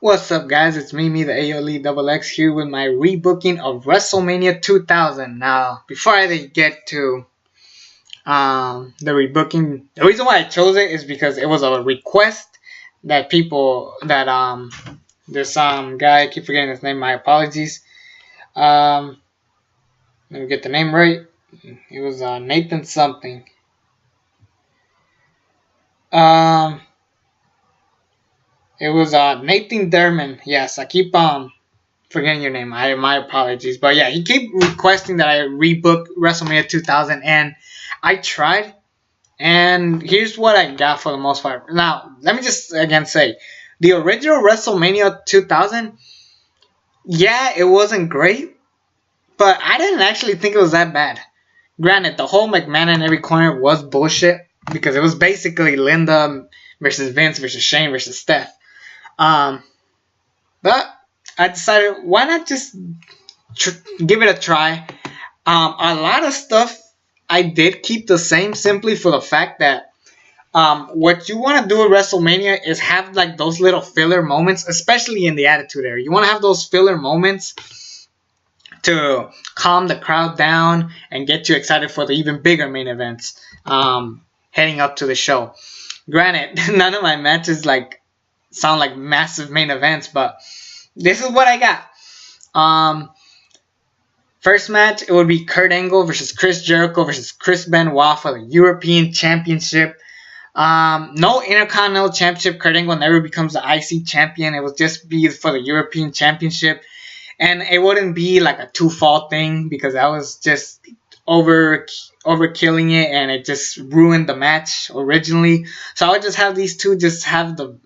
What's up, guys? It's me, the AOLE Double X, here with my rebooking of WrestleMania 2000. Now, before I get to the rebooking, the reason why I chose it is because it was a request that this guy, I keep forgetting his name. My apologies. Let me get the name right. It was Nathan something. It was Nathan Derman. Yes, I keep forgetting your name. My apologies. But yeah, he kept requesting that I rebook WrestleMania 2000, and I tried. And here's what I got for the most part. Now, let me just again say, the original WrestleMania 2000, yeah, it wasn't great, but I didn't actually think it was that bad. Granted, the whole McMahon in every corner was bullshit because it was basically Linda versus Vince versus Shane versus Steph. But I decided, why not just give it a try. A lot of stuff I did keep the same, simply for the fact that what you want to do at WrestleMania is have like those little filler moments, especially in the Attitude Era. You want to have those filler moments to calm the crowd down and get you excited for the even bigger main events heading up to the show. Granted, none of my matches sound like massive main events, but this is what I got. First match, it would be Kurt Angle versus Chris Jericho versus Chris Benoit for the European Championship. No Intercontinental Championship. Kurt Angle never becomes the IC champion. It would just be for the European Championship. And it wouldn't be like a two-fall thing because I was just overkilling it, and it just ruined the match originally. So I would just have these two just have the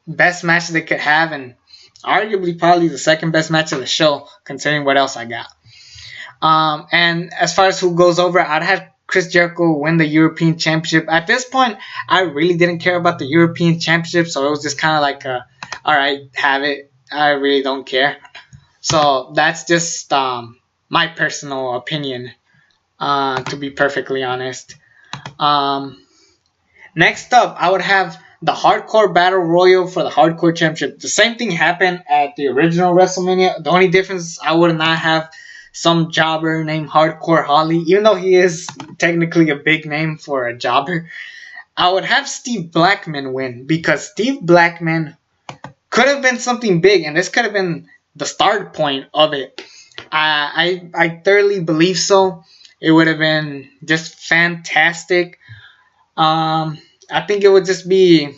best match they could have, and arguably probably the second best match of the show, considering what else I got. And as far as who goes over, I'd have Chris Jericho win the European Championship. At this point, I really didn't care about the European Championship, so it was just kind of like, alright, have it. I really don't care. So that's just my personal opinion, to be perfectly honest. Next up, I would have the Hardcore Battle Royal for the Hardcore Championship. The same thing happened at the original WrestleMania. The only difference, I would not have some jobber named Hardcore Holly, even though he is technically a big name for a jobber. I would have Steve Blackman win, because Steve Blackman could have been something big, and this could have been the start point of it. I thoroughly believe so. It would have been just fantastic. I think it would just be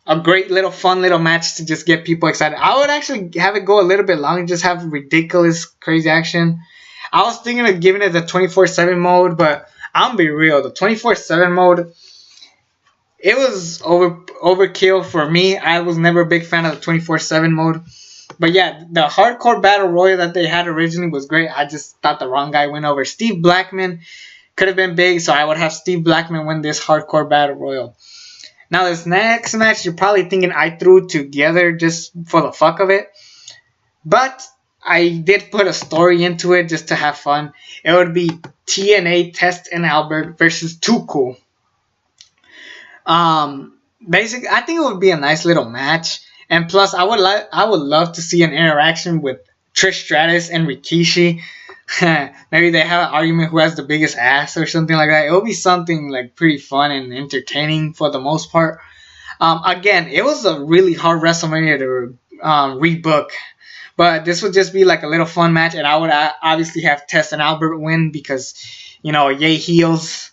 a great little fun little match to just get people excited. I would actually have it go a little bit longer, just have ridiculous, crazy action. I was thinking of giving it the 24/7 mode, but I'm gonna be real. The 24/7 mode, it was overkill for me. I was never a big fan of the 24/7 mode. But yeah, the Hardcore Battle Royal that they had originally was great. I just thought the wrong guy went over. Steve Blackman could have been big, so I would have Steve Blackman win this Hardcore Battle Royal. Now, this next match, you're probably thinking I threw together just for the fuck of it. But I did put a story into it just to have fun. It would be TNA Test and Albert versus Too Cool. Basically, I think it would be a nice little match. And plus, I would love to see an interaction with Trish Stratus and Rikishi. Maybe they have an argument who has the biggest ass or something like that. It will be something like pretty fun and entertaining for the most part. Again, it was a really hard WrestleMania to rebook, but this would just be like a little fun match, and I would obviously have Test and Albert win because, yay heels.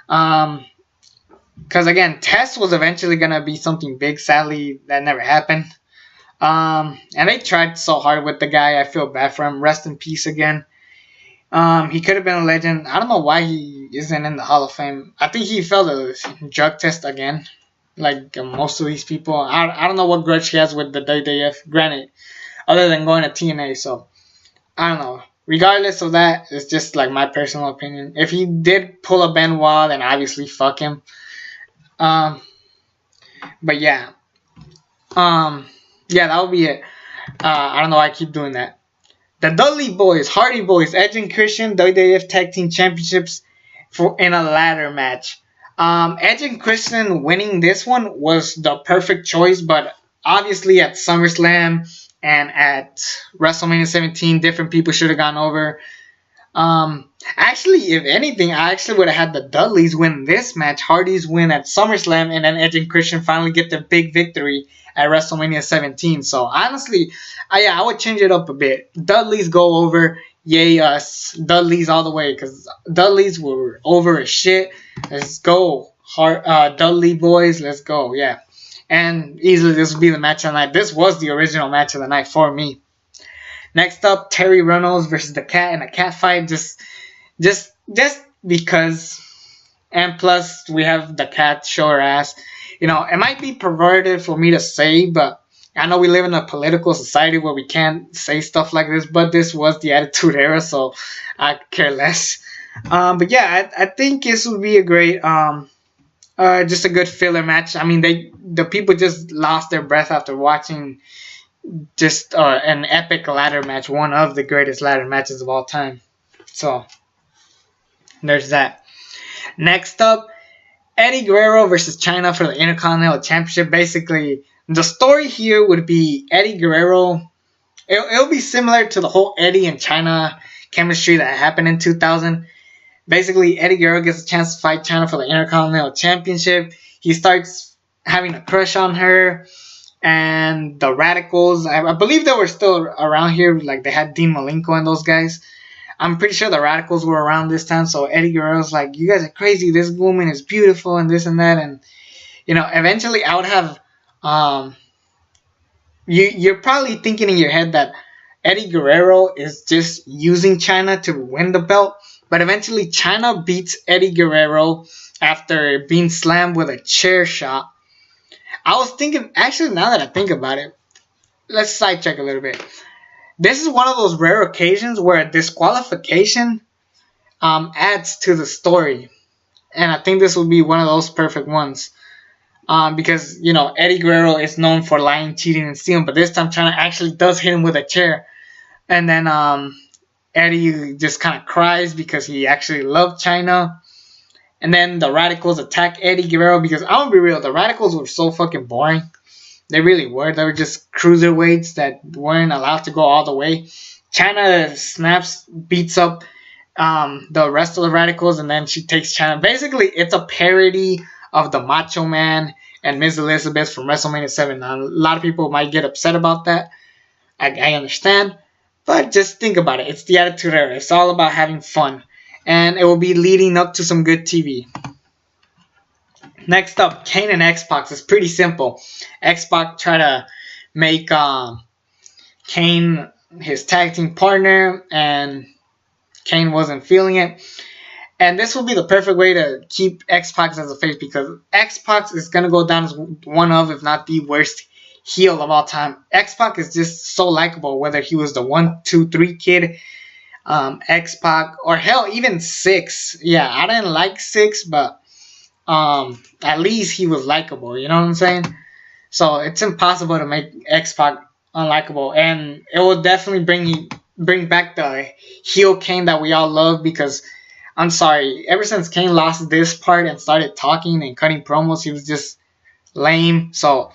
Because again, Test was eventually gonna be something big. Sadly, that never happened. And they tried so hard with the guy. I feel bad for him. Rest in peace again. He could have been a legend. I don't know why he isn't in the Hall of Fame. I think he failed a drug test again, like most of these people. I don't know what grudge he has with the WWF, granted, other than going to TNA. So, I don't know. Regardless of that, it's just like my personal opinion. If he did pull a Benoit, then obviously fuck him. But yeah. Yeah, that would be it. I don't know why I keep doing that. The Dudley Boyz, Hardy Boyz, Edge and Christian, WWF Tag Team Championships in a ladder match. Edge and Christian winning this one was the perfect choice, but obviously at SummerSlam and at WrestleMania 17, different people should have gone over. Actually, if anything, I actually would have had the Dudleyz win this match, Hardyz win at SummerSlam, and then Edge and Christian finally get the big victory at WrestleMania 17. So honestly, I would change it up a bit. Dudleyz go over, yay us, Dudleyz all the way, because Dudleyz were over as shit. Let's go, Dudley boys, let's go, yeah. And easily this would be the match of the night. This was the original match of the night for me. Next up, Terri Runnels versus the Cat in a Catfight. Just because. And plus, we have the Cat show her ass. You know, it might be perverted for me to say, but I know we live in a political society where we can't say stuff like this, but this was the Attitude Era, so I care less. But yeah, I think this would be a great, just a good filler match. I mean, the people just lost their breath after watching just an epic ladder match, one of the greatest ladder matches of all time. So, there's that. Next up, Eddie Guerrero versus Chyna for the Intercontinental Championship. Basically, the story here would be Eddie Guerrero. It'll be similar to the whole Eddie and Chyna chemistry that happened in 2000. Basically, Eddie Guerrero gets a chance to fight Chyna for the Intercontinental Championship. He starts having a crush on her. And the Radicals, I believe they were still around here. Like, they had Dean Malenko and those guys. I'm pretty sure the Radicals were around this time. So Eddie Guerrero's like, you guys are crazy. This woman is beautiful and this and that. And, you know, eventually I would have... You're probably thinking in your head that Eddie Guerrero is just using Chyna to win the belt. But eventually Chyna beats Eddie Guerrero after being slammed with a chair shot. I was thinking, actually, now that I think about it, let's sidetrack a little bit. This is one of those rare occasions where a disqualification adds to the story. And I think this will be one of those perfect ones. Because, you know, Eddie Guerrero is known for lying, cheating, and stealing. But this time, Chyna actually does hit him with a chair. And then Eddie just kind of cries because he actually loved Chyna. And then the Radicals attack Eddie Guerrero because, I'm going to be real, the Radicals were so fucking boring. They really were. They were just cruiserweights that weren't allowed to go all the way. Chyna snaps, beats up the rest of the Radicals, and then she takes Chyna. Basically, it's a parody of the Macho Man and Ms. Elizabeth from WrestleMania 7. Now, a lot of people might get upset about that. I understand. But just think about it. It's the Attitude Era. It's all about having fun. And it will be leading up to some good TV. Next up, Kane and X-Pac. It's pretty simple. X-Pac tried to make Kane his tag team partner, and Kane wasn't feeling it. And this will be the perfect way to keep X-Pac as a face, because X-Pac is going to go down as one of, if not the worst heel of all time. X-Pac is just so likable, whether he was the 1, 2, 3 kid. X-Pac, or hell, even 6. Yeah, I didn't like 6, but at least he was likable, you know what I'm saying? So it's impossible to make X-Pac unlikable, and it will definitely bring back the heel Kane that we all love, because I'm sorry, ever since Kane lost this part and started talking and cutting promos, he was just lame. So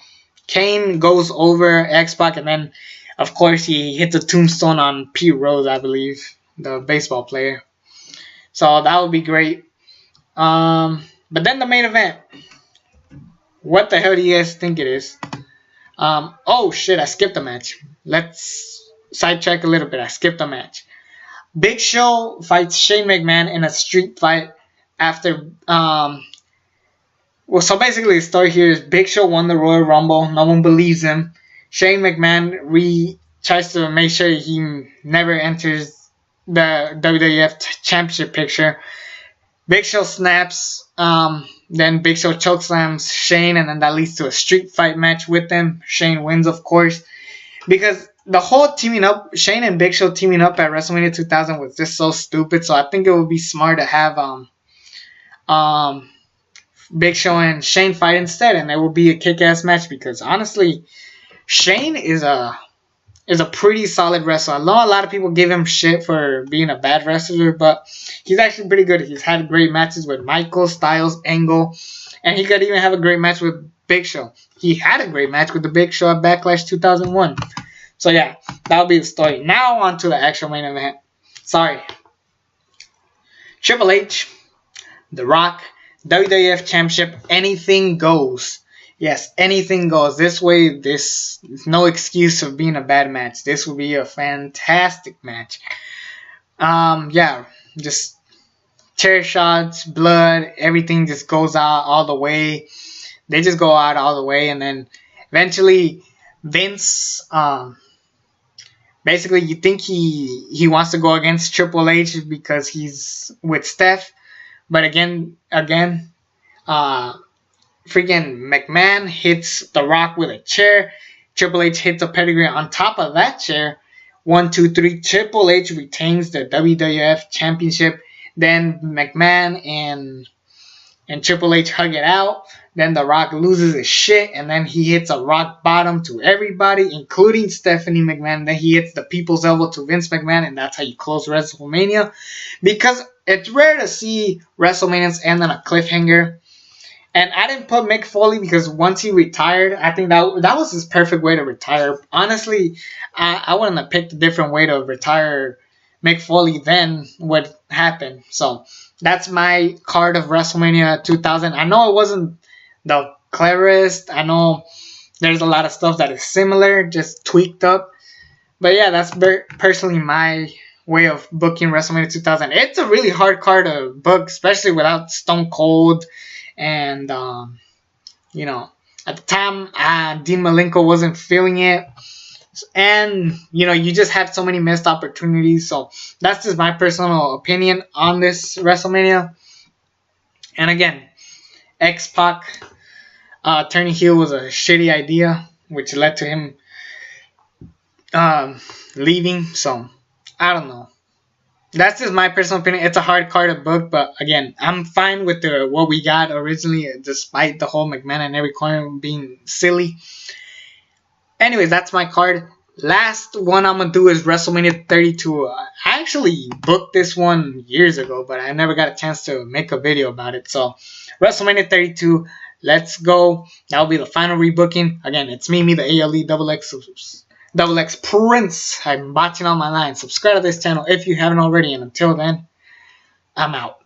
Kane goes over X-Pac, and then of course he hits a tombstone on Pete Rose, I believe, the baseball player. So that would be great. But then the main event. What the hell do you guys think it is? Oh shit, I skipped a match. Let's sidetrack a little bit. I skipped a match. Big Show fights Shane McMahon in a street fight after... Well, so basically the story here is Big Show won the Royal Rumble. No one believes him. Shane McMahon tries to make sure he never enters the WWF Championship picture. Big Show snaps. Then Big Show chokeslams Shane, and then that leads to a street fight match with them. Shane wins, of course, because the whole teaming up, Shane and Big Show teaming up at WrestleMania 2000 was just so stupid. So I think it would be smart to have Big Show and Shane fight instead, and it will be a kick-ass match, because honestly, Shane is a pretty solid wrestler. I know a lot of people give him shit for being a bad wrestler, but he's actually pretty good. He's had great matches with Michael, Styles, Angle, and he could even have a great match with Big Show. He had a great match with the Big Show at Backlash 2001. So yeah, that'll be the story. Now on to the actual main event. Sorry. Triple H, The Rock, WWF Championship, anything goes. Yes, anything goes. This way, this is no excuse of being a bad match. This will be a fantastic match. Yeah, just chair shots, blood, everything just goes out all the way. They just go out all the way, and then eventually Vince, basically you think he wants to go against Triple H because he's with Steph, but again, freaking McMahon hits The Rock with a chair. Triple H hits a pedigree on top of that chair. 1, 2, 3. Triple H retains the WWF Championship. Then McMahon and Triple H hug it out. Then The Rock loses his shit, and then he hits a rock bottom to everybody, including Stephanie McMahon. Then he hits the people's elbow to Vince McMahon, and that's how you close WrestleMania. Because it's rare to see WrestleManias end on a cliffhanger. And I didn't put Mick Foley because once he retired, I think that was his perfect way to retire. Honestly, I wouldn't have picked a different way to retire Mick Foley than what happened. So that's my card of WrestleMania 2000. I know it wasn't the cleverest. I know there's a lot of stuff that is similar, just tweaked up. But yeah, that's personally my way of booking WrestleMania 2000. It's a really hard card to book, especially without Stone Cold. And, at the time, Dean Malenko wasn't feeling it. And, you just had so many missed opportunities. So that's just my personal opinion on this WrestleMania. And again, X-Pac turning heel was a shitty idea, which led to him leaving. So, I don't know. That's just my personal opinion. It's a hard card to book, but again, I'm fine with what we got originally, despite the whole McMahon and every corner being silly. Anyways, that's my card. Last one I'm going to do is WrestleMania 32. I actually booked this one years ago, but I never got a chance to make a video about it. So, WrestleMania 32, let's go. That'll be the final rebooking. Again, it's me, the ALE Double X Prince. I'm botching on my line. Subscribe to this channel if you haven't already. And until then, I'm out.